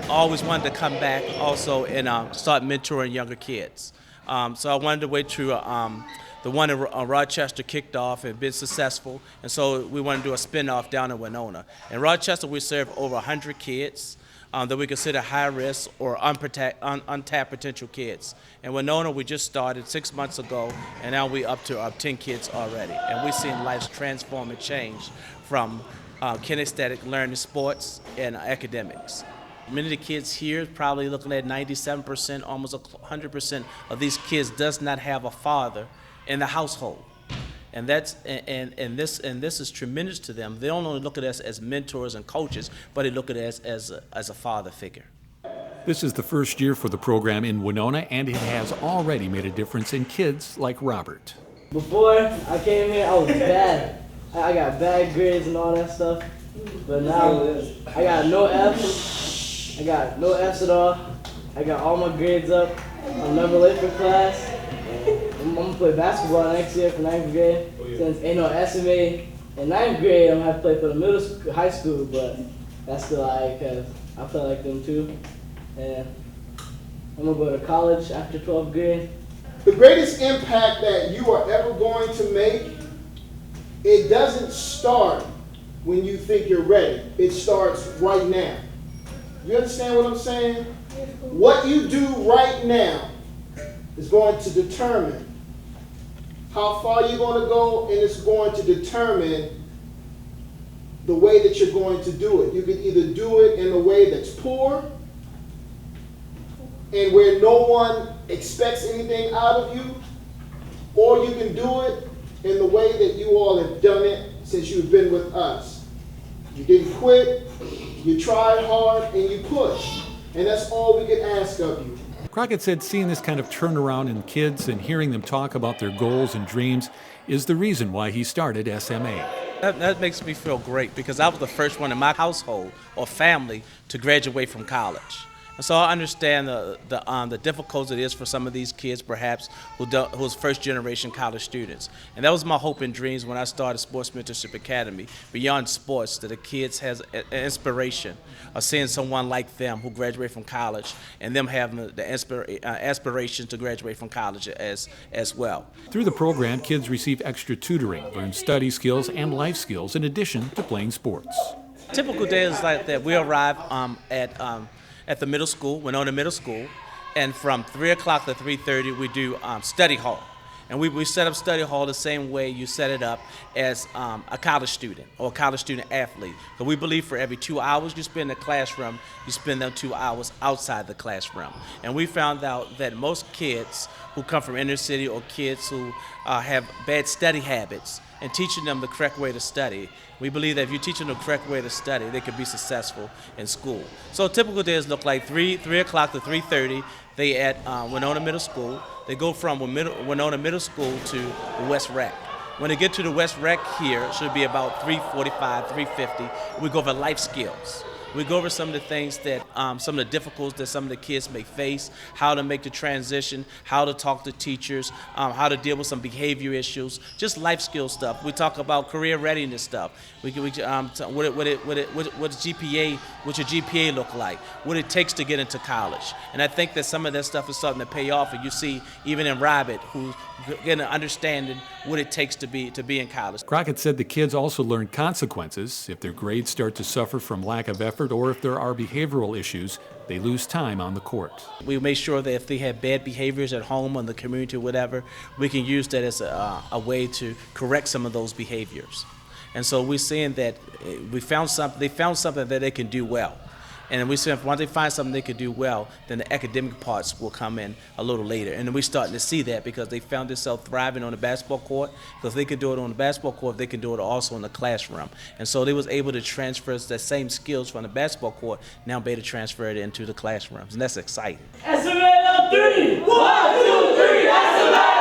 always wanted to come back also and start mentoring younger kids. So I wanted to wait through the one in Rochester kicked off and been successful, and so we want to do a spin-off down in Winona. In Rochester, we serve over 100 kids that we consider high risk or untapped potential kids. In Winona, we just started 6 months ago, and now we up to 10 kids already. And we've seen lives transform and change from kinesthetic learning, sports, and academics. Many of the kids here, probably looking at 97%, almost 100% of these kids does not have a father in the household. And this is tremendous to them. They don't only look at us as mentors and coaches, but they look at us as a father figure. This is the first year for the program in Winona, and it has already made a difference in kids like Robert. Before I came here, I was bad. I got bad grades and all that stuff. But now I got no F's. I got no F's at all. I got all my grades up. I'm never late for class. I'm gonna play basketball next year for 9th grade. Since ain't no SMA in 9th grade, I'm gonna have to play for the middle school, high school, but that's still alright because I play like them too. And I'm gonna go to college after 12th grade. The greatest impact that you are ever going to make, it doesn't start when you think you're ready. It starts right now. You understand what I'm saying? What you do right now is going to determine how far you're going to go, and it's going to determine the way that you're going to do it. You can either do it in a way that's poor and where no one expects anything out of you, or you can do it in the way that you all have done it since you've been with us. You didn't quit, you tried hard, and you pushed. And that's all we can ask of you. Crockett said seeing this kind of turnaround in kids and hearing them talk about their goals and dreams is the reason why he started SMA. That makes me feel great because I was the first one in my household or family to graduate from college. And so I understand the difficulty it is for some of these kids, perhaps, who's first-generation college students. And that was my hope and dreams when I started Sports Mentorship Academy, beyond sports, that the kids has an inspiration of seeing someone like them who graduate from college and them having the aspiration to graduate from college as well. Through the program, kids receive extra tutoring, learn study skills and life skills in addition to playing sports. Typical days like that, we arrive at the middle school, Winona Middle School, and from 3 o'clock to 3:30 we do study hall. And we set up study hall the same way you set it up as a college student or a college student athlete. So we believe for every 2 hours you spend in the classroom, you spend them 2 hours outside the classroom. And we found out that most kids who come from inner city or kids who have bad study habits, and teaching them the correct way to study. We believe that if you teach them the correct way to study, they can be successful in school. So typical days look like 3 o'clock to 3:30. They at Winona Middle School. They go from Winona Middle School to the West Rec. When they get to the West Rec here, it should be about 3:45, 3:50. We go over life skills. We go over some of the things that, some of the difficulties that some of the kids may face, how to make the transition, how to talk to teachers, how to deal with some behavior issues, just life skill stuff. We talk about career readiness stuff. What's your GPA look like? What it takes to get into college. And I think that some of that stuff is starting to pay off, and you see even in Robert, who's getting an understanding what it takes to be in college. Crockett said the kids also learn consequences if their grades start to suffer from lack of effort or if there are behavioral issues, they lose time on the court. We make sure that if they have bad behaviors at home or in the community or whatever, we can use that as a way to correct some of those behaviors. And so we're seeing that they found something that they can do well. And we said once they find something they can do well, then the academic parts will come in a little later. And then we're starting to see that because they found themselves thriving on the basketball court. Because they can do it on the basketball court, they can do it also in the classroom. And so they was able to transfer that same skills from the basketball court, now be able to transfer it into the classrooms. And that's exciting. SMA 3! 1, 2, 3, SMA!